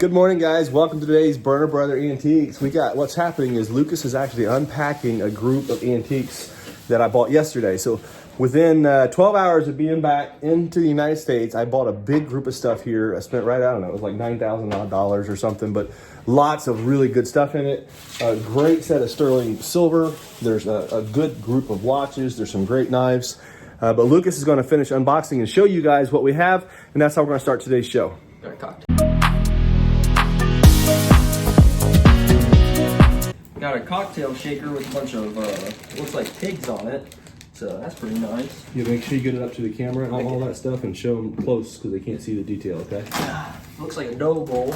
Good morning, guys. Welcome to today's Burner Brother Antiques. What's happening is Lucas is actually unpacking a group of antiques that I bought yesterday. So within 12 hours of being back into the United States, I bought a big group of stuff here. I spent I don't know, it was like $9,000 or something, but lots of really good stuff in it. A great set of sterling silver. There's a good group of watches. There's some great knives. But Lucas is going to finish unboxing and show you guys what we have, and that's how we're going to start today's show. Got a cocktail shaker with a bunch of, looks like pigs on it. So that's pretty nice. You make sure you get it up to the camera and all that stuff and show them close because they can't see the detail, okay? Looks like a dough bowl.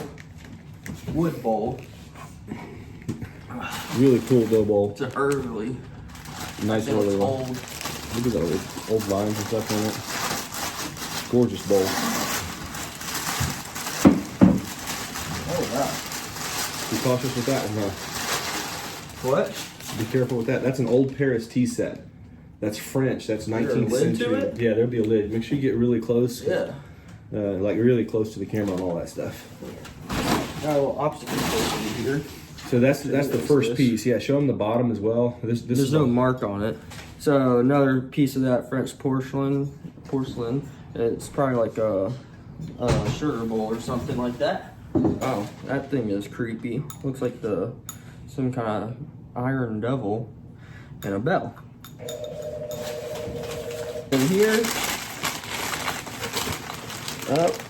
Wood bowl. Really cool dough bowl. It's an early. Nice early one. Old. Look at those old lines and stuff in it. Gorgeous bowl. Oh, wow. Be cautious with that one, huh? What? Be careful with that. That's an old Paris tea set. That's French. That's 19th century. To it? Yeah, there'll be a lid. Make sure you get really close. Yeah. Like really close to the camera and all that stuff. Got a little obstacle course over here. So that's the first piece. Yeah, show them the bottom as well. There's no mark on it. So another piece of that French porcelain. It's probably like a sugar bowl or something like that. Oh, that thing is creepy. Looks like some kind of iron devil and a bell. And here,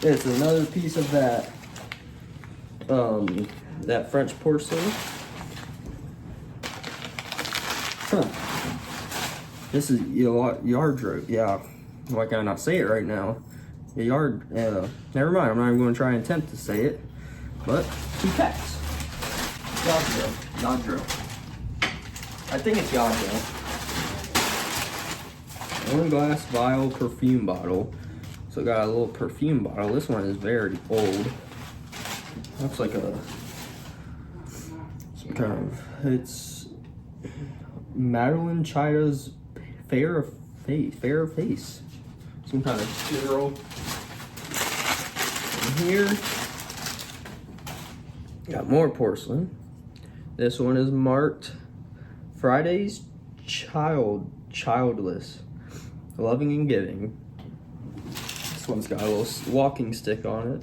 it's another piece of that that French porcelain. Huh. This is yard rope. Yeah, why can I not say it right now? The yard. Never mind. I'm not even going to try and attempt to say it. But 2 packs. Yadro. I think it's Yadro. 1 glass vial perfume bottle. So got a little perfume bottle. This one is very old. Looks like some kind of, it's Madeline Chida's fair face. Some kind of funeral. And here, got more porcelain. This one is marked Friday's Childless, Loving and Giving. This one's got a little walking stick on it.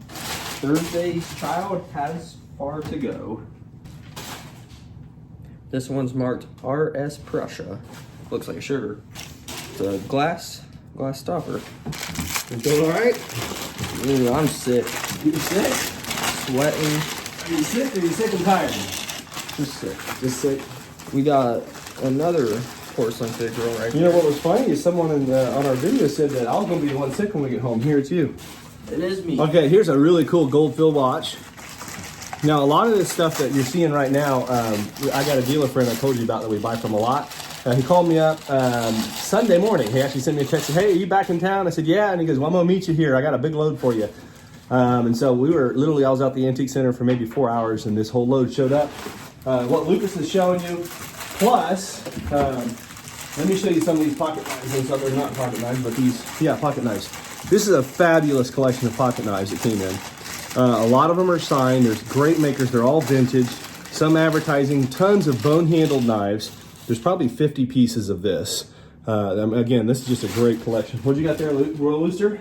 Thursday's Child Has Far to Go. This one's marked RS Prussia. Looks like a sugar. It's a glass stopper. You doing all right? Ooh, I'm sick. You sick? Sweating. Are you sick or are you sick and tired? Just sick. Just sick. We got another porcelain figure right You here. know what was funny is someone on our video said that I was going to be the one sick when we get home. Here, it's you. It is me. Okay, here's a really cool gold fill watch. Now, a lot of this stuff that you're seeing right now, I got a dealer friend I told you about that we buy from a lot. He called me up Sunday morning. He actually sent me a text, hey, are you back in town? I said, yeah. And he goes, well, I'm going to meet you here. I got a big load for you. And so I was out the antique center for maybe 4 hours and this whole load showed up. What Lucas is showing you, plus, let me show you some of these pocket knives and stuff. They're not pocket knives, but pocket knives. This is a fabulous collection of pocket knives that came in. A lot of them are signed. There's great makers. They're all vintage. Some advertising, tons of bone-handled knives. There's probably 50 pieces of this. Again, this is just a great collection. What you got there, Royal Worcester?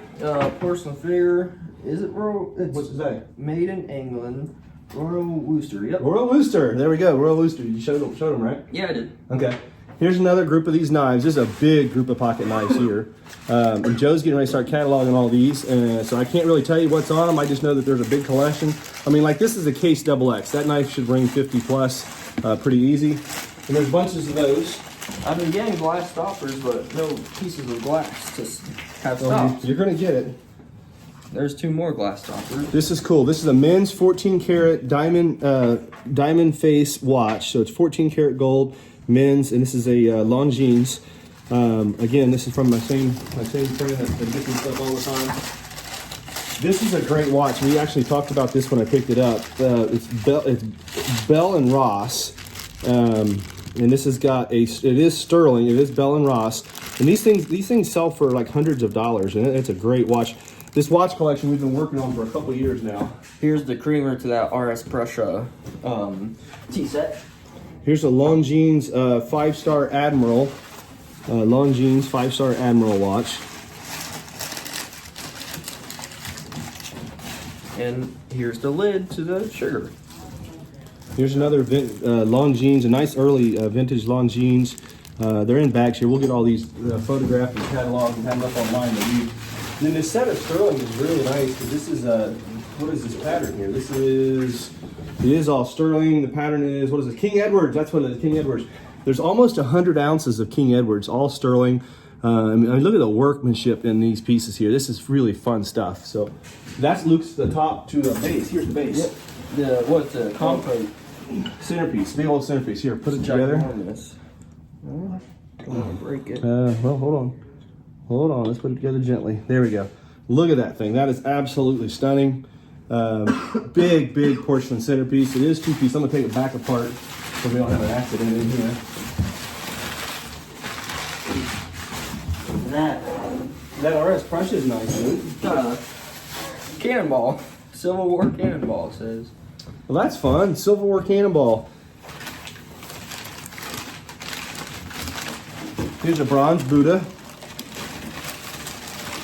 Porcelain figure. Is it Royal? What's it say? Made in England. Royal Worcester. Yep. Royal Worcester. There we go. Royal Worcester. You showed them, right? Yeah, I did. Okay. Here's another group of these knives. This is a big group of pocket knives here. And Joe's getting ready to start cataloging all these. So I can't really tell you what's on them. I just know that there's a big collection. I mean, like this is a case XX. That knife should bring 50 plus pretty easy. And there's bunches of those. I've been getting glass stoppers, but no pieces of glass to have stopped. You're going to get it. There's 2 more glass stoppers. This is cool. This is a men's 14 karat diamond face watch. So it's 14 karat gold, men's, and this is a Longines. Again, this is from my same friend that gets me stuff all the time. This is a great watch. We actually talked about this when I picked it up. It's Bell and Ross. And this has got it is sterling, it is Bell and Ross. And these things sell for like hundreds of dollars, and it's a great watch. This watch collection we've been working on for a couple of years now. Here's the creamer to that RS Prussia tea set. Here's a Longines 5-star Admiral. Longines 5-star Admiral watch. And here's the lid to the sugar. Here's another Longines, a nice early vintage Longines. They're in bags here. We'll get all these photographed and cataloged and have them up online to read. And then this set of sterling is really nice because this is what is this pattern here? It is all sterling. The pattern is, what is it? King Edwards. That's what it is, King Edwards. There's almost 100 ounces of King Edwards, all sterling. I mean, look at the workmanship in these pieces here. This is really fun stuff. So that's Luke's the top to the base. Here's the base. Yep. The comfort centerpiece, big old centerpiece. Here, put it together. Don't want to break it. Well, hold on. Let's put it together gently. There we go. Look at that thing. That is absolutely stunning. Big porcelain centerpiece. It is 2-piece. I'm gonna take it back apart so we don't have an accident in here. That RS Prussia is nice, dude. Cannonball. Civil War cannonball, it says. Well, that's fun. Civil War cannonball. Here's a bronze Buddha.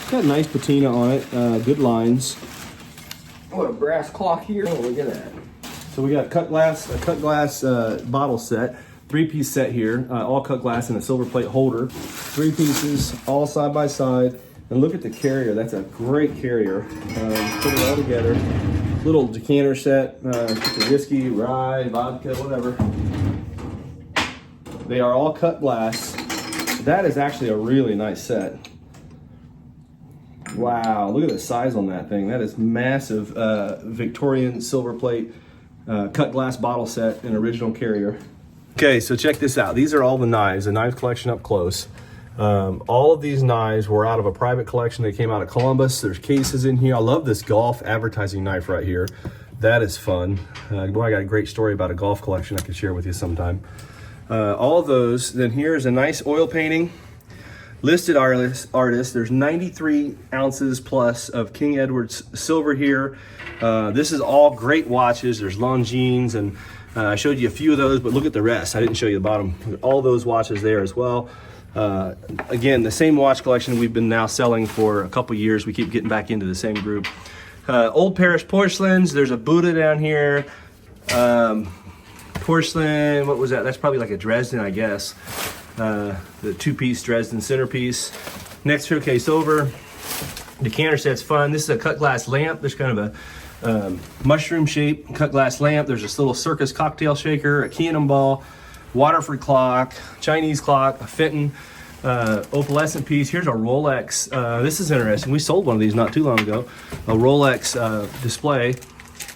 Got a nice patina on it. Good lines. What a brass clock here. Oh, look at that. So we got a cut glass bottle set. 3-piece set here. All cut glass in a silver plate holder. 3 pieces, all side by side. And look at the carrier. That's a great carrier. Put it all together. Little decanter set. Just a whiskey, rye, vodka, whatever. They are all cut glass. That is actually a really nice set. Wow, look at the size on that thing. That is massive. Victorian silver plate cut glass bottle set in original carrier. Okay, so check this out. These are all the knives, the knives collection up close. All of these knives were out of a private collection that came out of Columbus. There's cases in here. I love this golf advertising knife right here. That is fun. Boy, I got a great story about a golf collection I could share with you sometime. All of those. Then here's a nice oil painting. Listed artist. There's 93 ounces plus of King Edwards silver here. This is all great watches. There's Longines, and I showed you a few of those, but look at the rest. I didn't show you the bottom. All those watches there as well. Again, the same watch collection we've been now selling for a couple years. We keep getting back into the same group. Old Paris porcelains. There's a Buddha down here. Porcelain, what was that? That's probably like a Dresden, I guess. The 2-piece Dresden centerpiece. Next showcase over. Decanter set's fun. This is a cut glass lamp. There's kind of a mushroom shape cut glass lamp. There's this little circus cocktail shaker, a cannonball, Waterford clock, Chinese clock, a Fenton opalescent piece. Here's a Rolex. This is interesting. We sold one of these not too long ago. A Rolex display.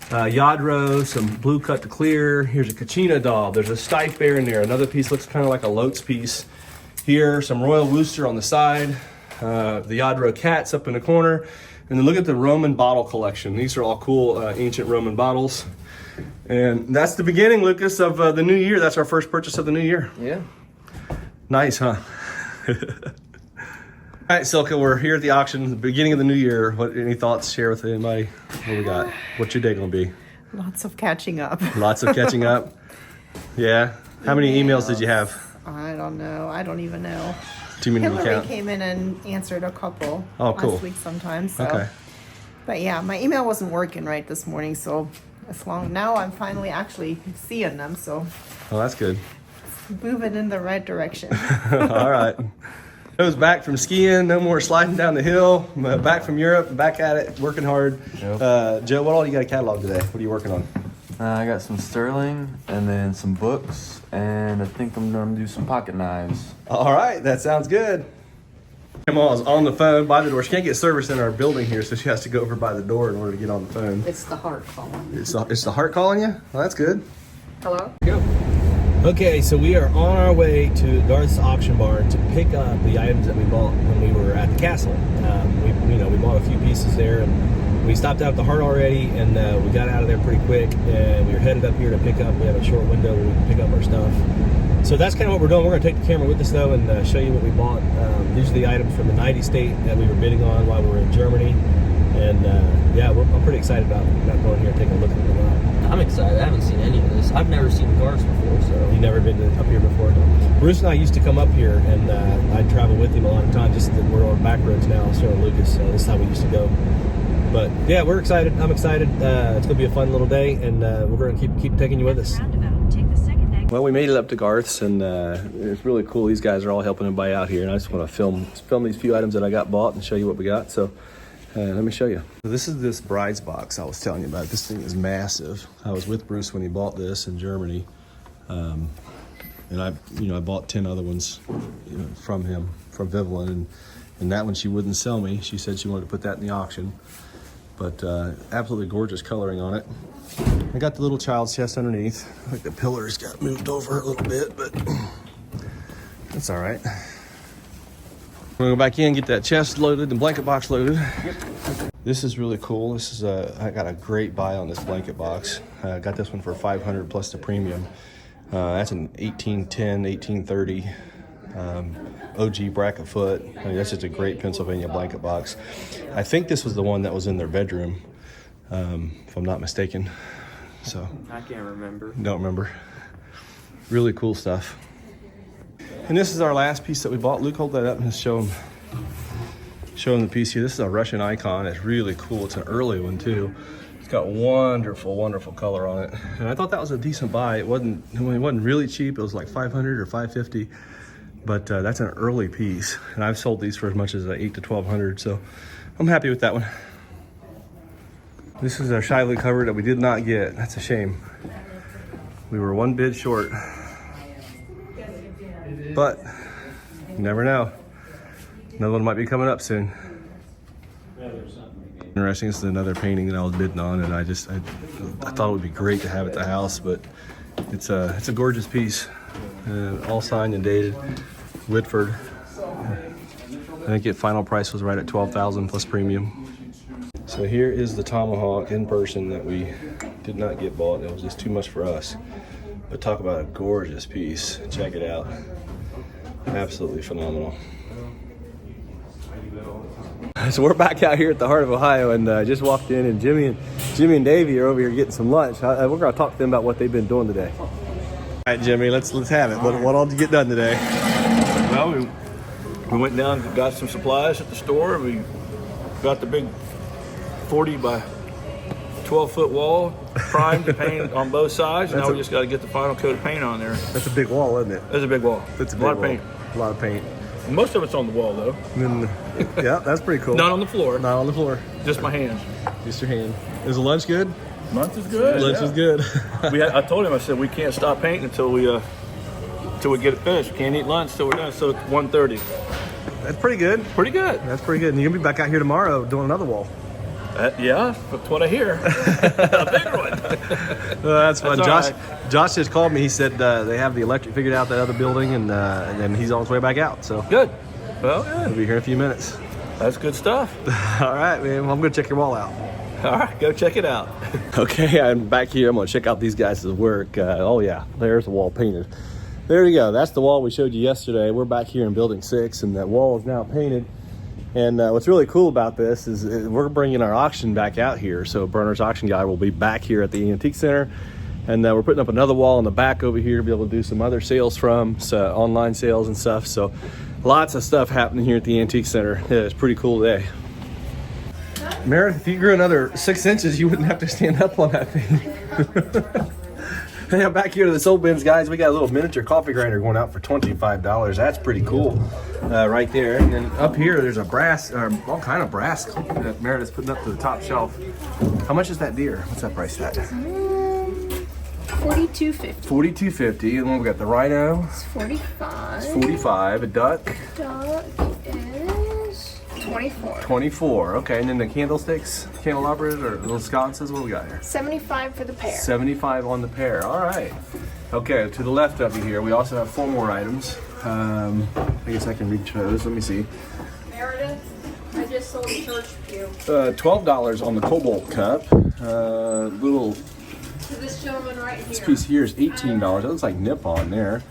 Yadro, some blue cut to clear. Here's a Kachina doll. There's a Stipe bear in there. Another piece looks kind of like a Lotz piece. Here, some Royal Worcester on the side. The Yadro cats up in the corner. And then look at the Roman bottle collection. These are all cool ancient Roman bottles. And that's the beginning, Lucas, of the new year. That's our first purchase of the new year. Yeah. Nice, huh? All right, Silka, we're here at the auction, the beginning of the new year. Any thoughts? Share with anybody. What we got? What's your day gonna be? Lots of catching up. Lots of catching up. Yeah. How many emails did you have? I don't know. I don't even know. Too many to Hillary count. came in and answered a couple cool. last week sometime. So. Okay. But yeah, my email wasn't working right this morning, so now I'm finally actually seeing them. So Well, that's good. moving in the right direction. All right. I was back from skiing, no more sliding down the hill. Back from Europe, back at it, working hard. Yep. Joe, what all you got a catalog today? What are you working on? I got some sterling and then some books, and I think I'm gonna do some pocket knives. All right, that sounds good. Grandma's on the phone by the door. She can't get service in our building here, so she has to go over by the door in order to get on the phone. It's the heart calling. It's the heart calling you? Well, that's good. Hello? Go. Okay, so we are on our way to Garth's auction barn to pick up the items that we bought when we were at the castle. We bought a few pieces there, and we stopped out at the Heart already, and we got out of there pretty quick, and we were headed up here to pick up. We have a short window where we can pick up our stuff. So that's kind of what we're doing. We're going to take the camera with us, though, and show you what we bought. These are the items from the 90 estate that we were bidding on while we were in Germany. And yeah, I'm pretty excited about going here and taking a look at the lot. I'm excited. I haven't seen any of this. I've never seen cars before, so. You've never been up here before? Bruce and I used to come up here, and I'd travel with him a lot of time. Just that we're on back roads now, so Lucas. So this is how we used to go. But yeah, we're excited. I'm excited. It's gonna be a fun little day, and we're gonna keep taking you with us. Well, we made it up to Garth's, and it's really cool. These guys are all helping everybody out here, and I just want to film these few items that I got bought and show you what we got. So let me show you. So this is this bride's box I was telling you about. This thing is massive. I was with Bruce when he bought this in Germany, and I bought 10 other ones from him, from Vivian, and that one she wouldn't sell me. She said she wanted to put that in the auction, but absolutely gorgeous coloring on it. I got the little child's chest underneath. Like the pillars got moved over a little bit, but that's all right. We're gonna go back in, get that chest loaded and blanket box loaded. Yep. This is really cool. This is I got a great buy on this blanket box. I got this one for $500 plus the premium. That's an 1810, 1830 OG bracket foot. I mean, that's just a great Pennsylvania blanket box. I think this was the one that was in their bedroom, if I'm not mistaken. So I can't remember. Don't remember. Really cool stuff. And this is our last piece that we bought. Luke, hold that up and show him the piece here. This is a Russian icon. It's really cool. It's an early one too. It's got wonderful, wonderful color on it. And I thought that was a decent buy. It wasn't really cheap. It was like $500 or $550. But that's an early piece. And I've sold these for as much as $800 to $1,200. So I'm happy with that one. This is our Shiloh cover that we did not get. That's a shame. We were one bid short. But you never know. Another one might be coming up soon. Interesting, this is another painting that I was bidding on, and I thought it would be great to have at the house, but it's a gorgeous piece. All signed and dated. Whitford. I think its final price was right at $12,000 plus premium. So here is the tomahawk in person that we did not get bought. It was just too much for us. But talk about a gorgeous piece. Check it out. Absolutely phenomenal. So we're back out here at the heart of Ohio, and just walked in, and Jimmy and Davey are over here getting some lunch. We're going to talk to them about what they've been doing today. All right, Jimmy, let's have it. What all did you get done today? Well, we went down and got some supplies at the store. We got the big 40 by 12 foot wall primed to paint on both sides. Now we just got to get the final coat of paint on there. That's a big wall, isn't it? That's a big wall. That's a lot big of paint. A lot of paint. Most of it's on the wall though. Yeah, that's pretty cool. Not on the floor. Not on the floor. Just my hands. Just your hand. Is the lunch good? Lunch is good. Lunch is good. I told him, I said we can't stop painting until we get it finished. We can't eat lunch till we're done. So it's 1:30. That's pretty good. Pretty good. That's pretty good. And you're gonna be back out here tomorrow doing another wall. Yeah, that's what I hear. A bigger one. That's fun. That's Josh just called me. He said they have the electric figured out, that other building, and then he's on his way back out. So Good. Well, good. We'll be here in a few minutes. That's good stuff. All right, man. Well, I'm gonna check your wall out. All right, go check it out. Okay, I'm back here. I'm gonna check out these guys' work. Oh yeah, there's the wall painted. There you go. That's the wall we showed you yesterday. We're back here in Building 6, and that wall is now painted. And what's really cool about this is we're bringing our auction back out here. So Bernard's auction guy will be back here at the Antique Center. And we're putting up another wall in the back over here to be able to do some other sales from, so online sales and stuff. So lots of stuff happening here at the Antique Center. Yeah, it's a pretty cool day. Meredith, if you grew another 6 inches, you wouldn't have to stand up on that thing. Hey, I'm back here to the Soul Bins, guys. We got a little miniature coffee grinder going out for $25. That's pretty cool, right there. And then up here, there's a brass, all kind of brass that Meredith's putting up to the top shelf. How much is that deer? What's that price at? $42.50. $42.50. And then we got the rhino. It's $45. It's $45. A duck. Duck is $24. $24. Okay. And then the candlesticks, candelabras, or little sconces. What do we got here? $75 for the pair. $75 on the pair. All right. Okay. To the left of you here, we also have 4 more items. I guess I can reach those. Let me see. Meredith, I just sold a church pew $12 on the Cobalt cup. Little. to this gentleman right here. This piece here is $18. That looks like Nippon there.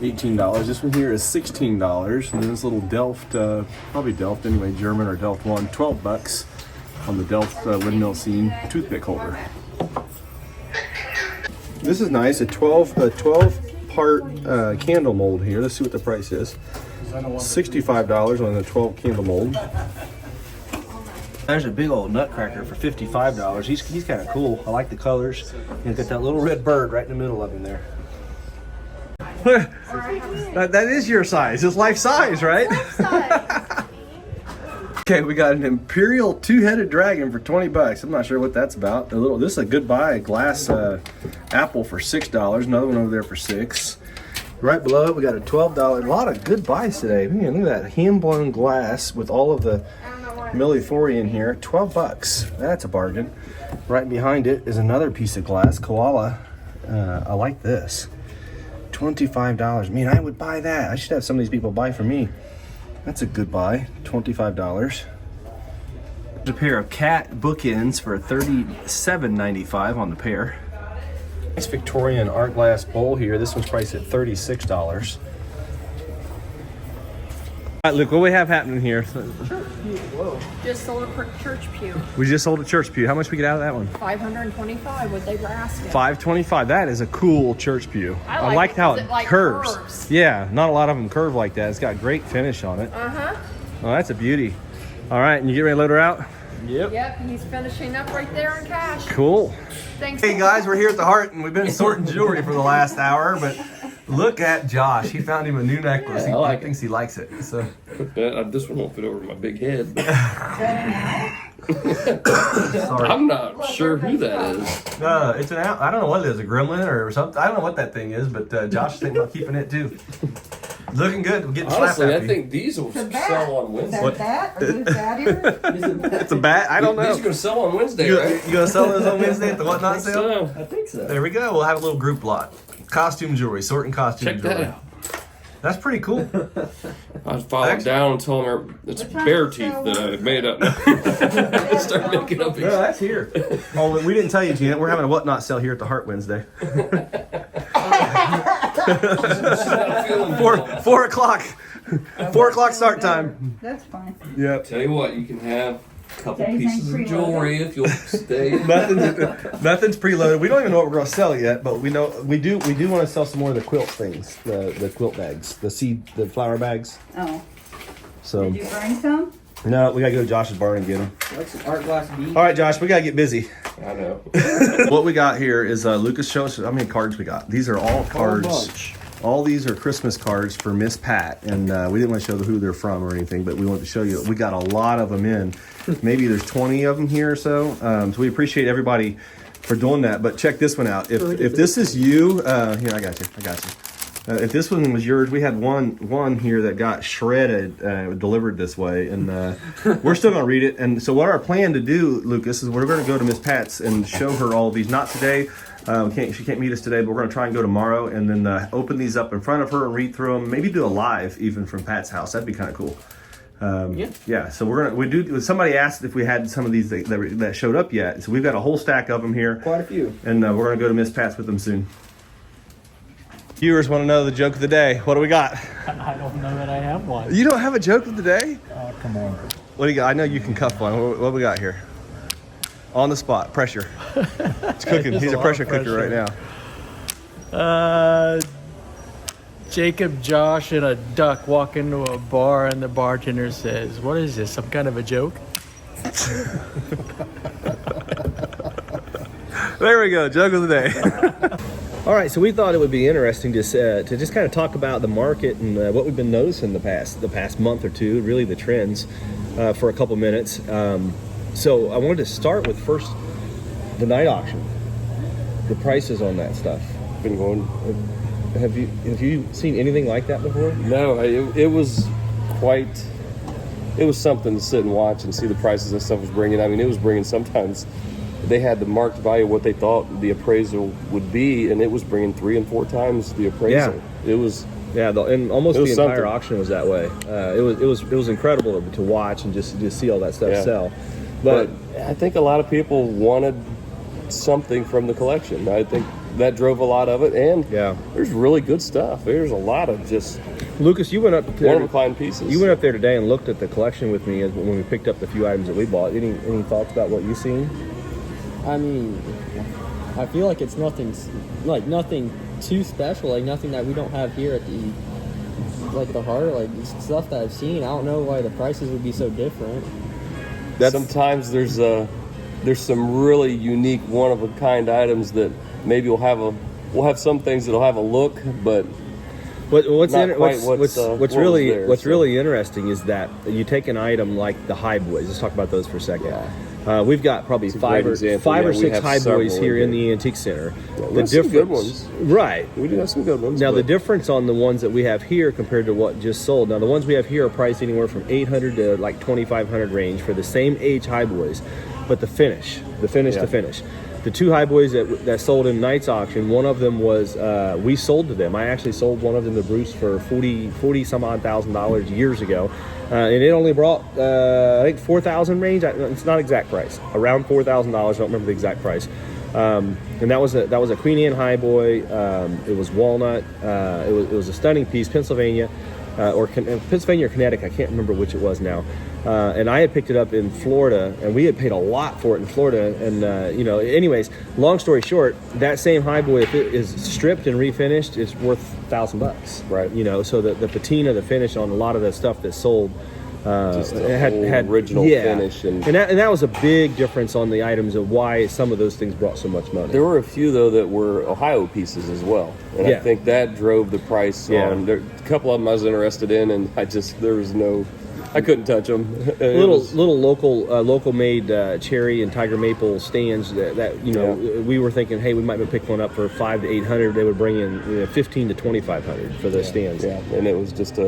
$18. This one here is $16. And then this little Delft, probably Delft anyway, German or Delft one, $12. on the Delft windmill scene toothpick holder. This is nice, a 12 part candle mold here. Let's see what the price is. $65 on the 12 candle mold. There's a big old nutcracker for $55. He's kind of cool. I like the colors. He's got that little red bird right in the middle of him there. That is your size. It's life size, right? Life size. Okay, we got an Imperial two-headed dragon for 20 bucks. I'm not sure what that's about. This is a good buy. A glass apple for $6. Another one over there for $6. Right below it, we got a $12. A lot of good buys today. Man, look at that hand-blown glass with all of the millefori in here. 12 bucks. That's a bargain. Right behind it is another piece of glass. Koala. I like this. $25. Man, I would buy that. I should have some of these people buy for me. That's a good buy. $25. There's a pair of cat bookends for $37.95 on the pair. Nice Victorian art glass bowl here. This one's priced at $36. All right, Luke, what do we have happening here? Whoa. Just sold a church pew. We just sold a church pew. How much we get out of that one? $525, what they were asking. $525. That is a cool church pew. I like how it like curves. Yeah, not a lot of them curve like that. It's got great finish on it. Uh-huh. Oh, that's a beauty. All right, and you get ready to load her out? Yep, he's finishing up right there on cash. Cool. Thanks. Hey guys, we're here at the Heart, and we've been sorting jewelry for the last hour, but look at Josh. He found him a new necklace. Yeah, He thinks he likes it. So This one won't fit over my big head. But sorry. I'm not sure who that is. It's an I don't know what it is, a gremlin or something. I don't know what that thing is, but Josh is thinking about keeping it too. Looking good. We're getting slapped Honestly, I after you. think these will sell on Wednesday. Is that a bat? Are you a bat here? It's a bat? I don't know. These are going to sell on Wednesday, You right? gonna sell those on Wednesday at the Whatnot sale? I think so. There we go. We'll have a little group lot. Costume jewelry, sorting costume Check jewelry. that out. That's pretty cool. I'd follow down and tell her it's bear teeth that I made up. Start making up. No, that's here. Oh, we didn't tell you, Janet. We're having a Whatnot sale here at the Heart Wednesday. 4 o'clock. 4 o'clock start time. That's fine. Yep. Tell you what, you can have a couple pieces of jewelry if you'll stay. Nothing's preloaded. We don't even know what we're going to sell yet, but we know we do want to sell some more of the quilt things, the quilt bags, the flower bags. Oh. So Did you bring some? no, we got to go to Josh's barn and get them. Like some art glass beads. All right, Josh, we got to get busy. I know. What we got here is Lucas, show us how many cards we got. These are all cards. All these are Christmas cards for Miss Pat, and we didn't want to show who they're from or anything, but we wanted to show you. We got a lot of them in. Maybe there's 20 of them here or so. So we appreciate everybody for doing that. But check this one out. If this is you, here I got you. If this one was yours, we had one here that got shredded, delivered this way, and we're still gonna read it. And so what our plan to do, Lucas, is we're gonna go to Miss Pat's and show her all of these. Not today. She can't meet us today, but we're going to try and go tomorrow and then open these up in front of her and read through them. Maybe do a live even from Pat's house. That'd be kind of cool. Yeah. So somebody asked if we had some of these that showed up yet. So we've got a whole stack of them here. Quite a few. And we're going to go to Miss Pat's with them soon. Viewers want to know the joke of the day. What do we got? I don't know that I have one. You don't have a joke of the day? Oh, come on. What do you got? I know you can cuff one. What do we got here? On the spot, pressure. It's cooking. He's a pressure cooker right now. Jacob, Josh, and a duck walk into a bar, and the bartender says, "What is this? Some kind of a joke?" There we go. Joke of the day. All right, so we thought it would be interesting to just kind of talk about the market and what we've been noticing the past month or two, really the trends, for a couple minutes. So I wanted to start with first the night auction, the prices on that stuff. Been going. Have you seen anything like that before? No, it was something to sit and watch and see the prices that stuff was bringing. I mean, it was bringing sometimes. They had the marked value of what they thought the appraisal would be, and it was bringing 3 and 4 times the appraisal. Yeah. It was. Yeah, and almost the entire something. auction was that way. It was incredible to watch and just see all that stuff sell. But I think a lot of people wanted something from the collection. I think that drove a lot of it. And Yeah. there's really good stuff. There's a lot of just Lucas, you went up there. one-of-a-kind pieces. You went up there today and looked at the collection with me when we picked up the few items that we bought. Any thoughts about what you seen? I mean, I feel like it's nothing too special, like nothing that we don't have here at the heart. Like stuff that I've seen, I don't know why the prices would be so different. Sometimes there's some really unique one-of-a-kind items that maybe we'll have some things that'll have a look, but What's really there. interesting is that you take an item like the high boys. Let's talk about those for a second. We've got probably five or six high boys here in the antique center. The some good ones, right? We do have some good ones. Now the difference on the ones that we have here compared to what just sold. Now the ones we have here are priced anywhere from $800 to like $2,500 range for the same age high boys, but the finish. The two high boys that sold in Knight's auction, one of them was we sold to them. I actually sold one of them to Bruce for $40 some odd $1,000 years ago, and it only brought I think $4,000 range. It's not exact price, around $4,000. I don't remember the exact price. And that was a Queen Anne high boy. It was walnut. It was a stunning piece, Pennsylvania or Connecticut. I can't remember which it was now. And I had picked it up in Florida, and we had paid a lot for it in Florida. And anyways, long story short, that same high boy, if it is stripped and refinished, it's worth $1,000, right? So the patina, the finish on a lot of the stuff that sold, just had original finish, and that was a big difference on the items of why some of those things brought so much money. There were a few though that were Ohio pieces as well, and I think that drove the price on. There, a couple of them I was interested in, and I couldn't touch them. Little local made cherry and tiger maple stands that we were thinking, hey, we might pick one up for $500 to $800. They would bring in $1,500 to $2,500 for those stands. Yeah, and it was just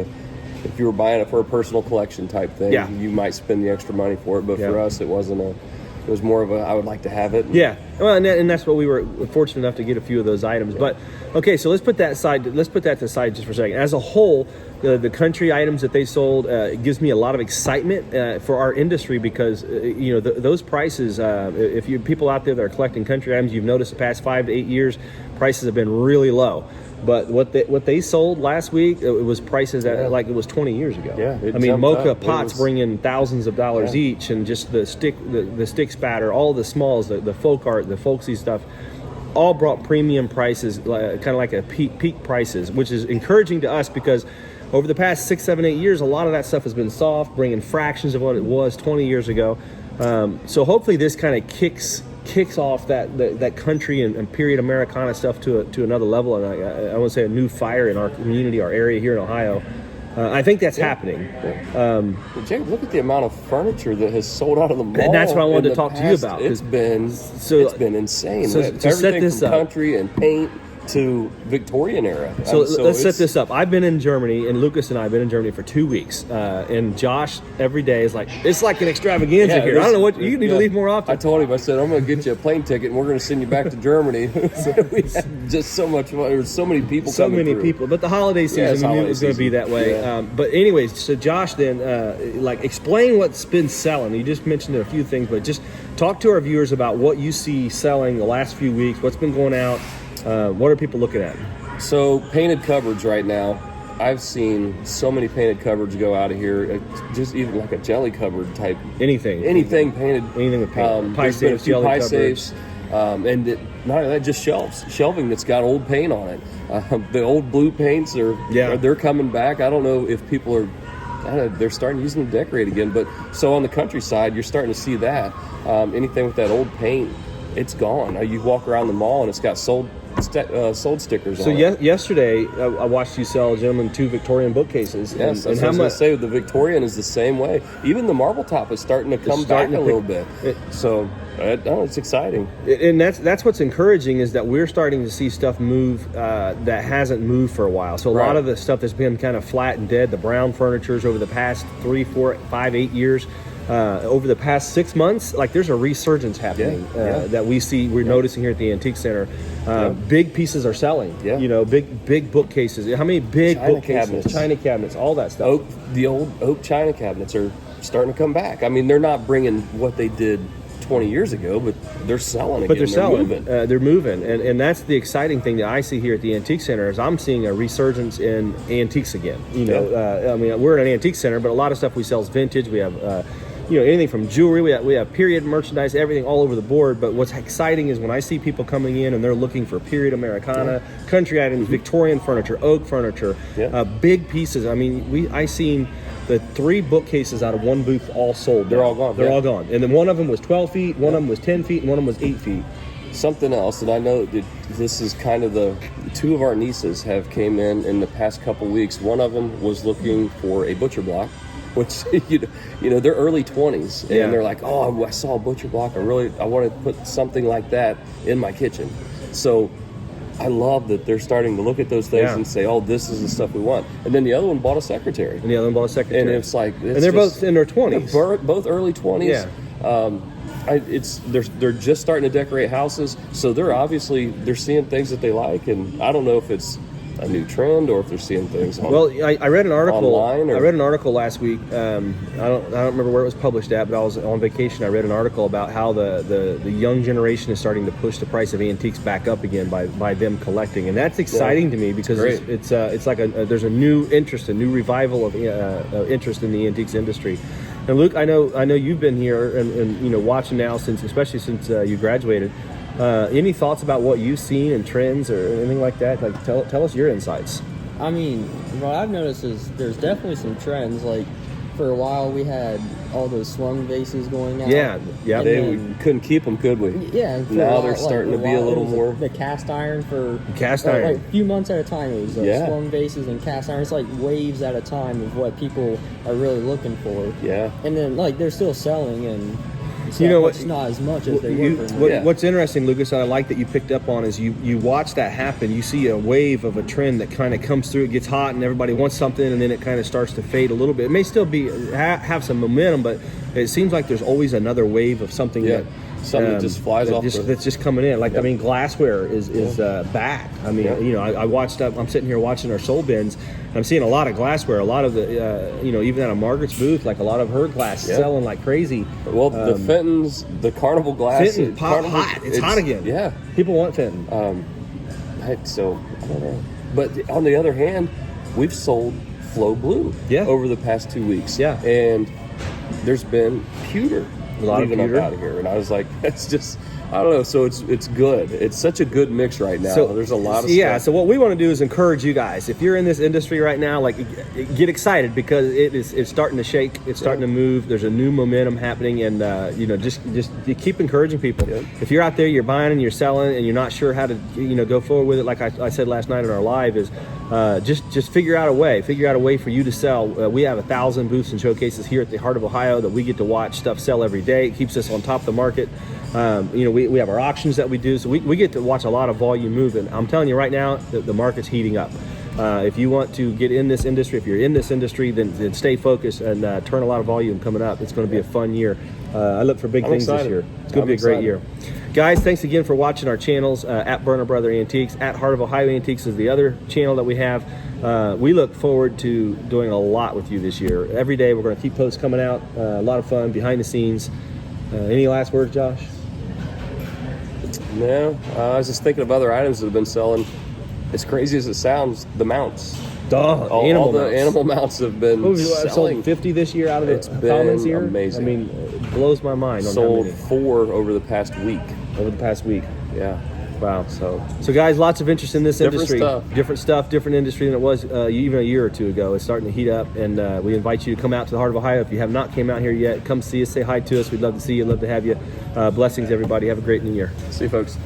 if you were buying it for a personal collection type thing, you might spend the extra money for it. But for us, it wasn't it was more of I would like to have it. Yeah, well, and that's what we were fortunate enough to get a few of those items. But okay, so let's put that to the side just for a second. As a whole, the country items that they sold gives me a lot of excitement for our industry because those prices. If you people out there that are collecting country items, you've noticed the past 5 to 8 years, prices have been really low. But what they sold last week, it was prices that like it was 20 years ago. Yeah, I mean, mocha pots bring in thousands of dollars each, and just the stick spatter, all the smalls, the folk art, the folksy stuff, all brought premium prices, kind of like a peak prices, which is encouraging to us because over the past 6, 7, 8 years, a lot of that stuff has been soft, bringing fractions of what it was 20 years ago. So hopefully this kind of kicks off that country and period Americana stuff to another level, and I want to say a new fire in our community, our area here in Ohio. I think that's happening. Jacob, look at the amount of furniture that has sold out of the mall. And that's what I wanted to talk to you about. It's been insane. So everything set this from up. Country and paint to Victorian era. So let's set this up. I've been in Germany, and Lucas and I have been in Germany for 2 weeks. And Josh every day is like, it's like an extravaganza here. I don't know what you need to leave more often. I told him, I said, I'm going to get you a plane ticket, and we're going to send you back to Germany. So we had just so much fun. There were so many people coming through. But the holiday season, we knew it was going to be that way. Yeah. But anyways, so Josh then, explain what's been selling. You just mentioned a few things, but just talk to our viewers about what you see selling the last few weeks, what's been going out. What are people looking at? So painted cupboards right now. I've seen so many painted cupboards go out of here. Just even like a jelly cupboard type. Anything painted. Anything with paint. Pie There's been a safes, few jelly pie cupboards. safes. And not only that, just shelving that's got old paint on it. The old blue paints they're coming back. I don't know if people are. They're starting to use them to decorate again. But so on the countryside, you're starting to see that. Anything with that old paint, it's gone. You walk around the mall and it's got sold stickers on it. Yesterday I watched you sell a gentleman 2 Victorian bookcases. Yes, and how much? I was going to say the Victorian is the same way. Even the marble top is starting to come back a little bit. It's exciting. And that's what's encouraging is that we're starting to see stuff move that hasn't moved for a while. So a lot of the stuff that's been kind of flat and dead, the brown furnitures over the past 3, 4, 5, 8 years. Over the past 6 months, there's a resurgence happening that we're noticing here at the Antique Center. Big pieces are selling. Big bookcases. How many big bookcases? China cabinets, all that stuff. The old oak china cabinets are starting to come back. I mean, they're not bringing what they did 20 years ago, but they're selling again. But they're selling. Moving. They're moving, and that's the exciting thing that I see here at the Antique Center is I'm seeing a resurgence in antiques again. You know, I mean, we're an antique center, but a lot of stuff we sell is vintage. We have, anything from jewelry. We have period merchandise, everything all over the board. But what's exciting is when I see people coming in and they're looking for period Americana, country items, Victorian furniture, oak furniture, big pieces. I mean, I seen the 3 bookcases out of one booth all sold. They're all gone. They're all gone. And then one of them was 12 feet, one of them was 10 feet, and one of them was 8 feet. Something else, and I know that this is kind of the 2 of our nieces have came in the past couple weeks. One of them was looking for a butcher block, which they're early 20s, and they're like, oh, I saw a butcher block. I want to put something like that in my kitchen. So I love that they're starting to look at those things and say, oh, this is the stuff we want. And then the other one bought a secretary. And And it's like, and they're both in their 20s. Both early 20s. Yeah. They're just starting to decorate houses, so they're seeing things that they like, and I don't know if it's a new trend or if they're seeing things on, I read an article online. I read an article last week. I don't remember where it was published at, but I was on vacation. I read an article about how the young generation is starting to push the price of antiques back up again by them collecting, and that's exciting to me because it's like there's a new interest, a new revival of interest in the antiques industry. And Luke, I know you've been here and watching now especially since you graduated. Any thoughts about what you've seen and trends or anything like that? Like, tell us your insights. I mean, what I've noticed is there's definitely some trends. Like, for a while we had all those swung vases going out. Yeah. We couldn't keep them, could we? Yeah. And now they're starting to be a little more. The cast iron Like a few months at a time. It was swung vases and cast iron. It's like waves at a time of what people are really looking for. Yeah. And then they're still selling and. It's not as much as they were. What's interesting, Lucas, and I like that you picked up on is you watch that happen. You see a wave of a trend that kind of comes through. It gets hot, and everybody wants something, and then it kind of starts to fade a little bit. It may still be have some momentum, but it seems like there's always another wave of something that just flies off. That's just coming in. Like I mean, glassware is back. I mean, I watched. I'm sitting here watching our soul bins. I'm seeing a lot of glassware. A lot of the, even at a Margaret's booth, like a lot of her glass selling like crazy. Well, the Fenton's, the Carnival glass. Fenton hot. It's hot again. Yeah, people want Fenton. So I don't know. But on the other hand, we've sold Flow Blue over the past 2 weeks. Yeah, and there's been pewter. A lot of pewter out of here, and I was like, it's just. I don't know. So it's good. It's such a good mix right now. So there's a lot of stuff. So what we want to do is encourage you guys. If you're in this industry right now, like get excited because it's starting to shake. It's starting to move. There's a new momentum happening, and just you keep encouraging people. Yeah. If you're out there, you're buying and you're selling, and you're not sure how to go forward with it. Like I said last night in our live, is just figure out a way. Figure out a way for you to sell. We have 1,000 booths and showcases here at the Heart of Ohio that we get to watch stuff sell every day. It keeps us on top of the market. We have our auctions that we do, so we get to watch a lot of volume move. And I'm telling you right now, the market's heating up. If you want to get in this industry, if you're in this industry, then stay focused and turn a lot of volume coming up. It's going to be a fun year. I look for big things this year. It's going to be a great year. Guys, thanks again for watching our channels. At Burner Brother Antiques, at Heart of Ohio Antiques is the other channel that we have. We look forward to doing a lot with you this year. Every day we're going to keep posts coming out. A lot of fun behind the scenes. Any last words, Josh? No, I was just thinking of other items that have been selling. As crazy as it sounds, the mounts. All the animal mounts have been selling. Sold 50 this year out of it's the commons here. Amazing. I mean, it blows my mind. Sold 4 over the past week. Yeah. Wow. So guys, lots of interest in this industry. Different industry than it was even a year or two ago. It's starting to heat up, and we invite you to come out to the Heart of Ohio. If you have not came out here yet, come see us, say hi to us. We'd love to see you, love to have you. Blessings, everybody. Have a great new year. See you, folks.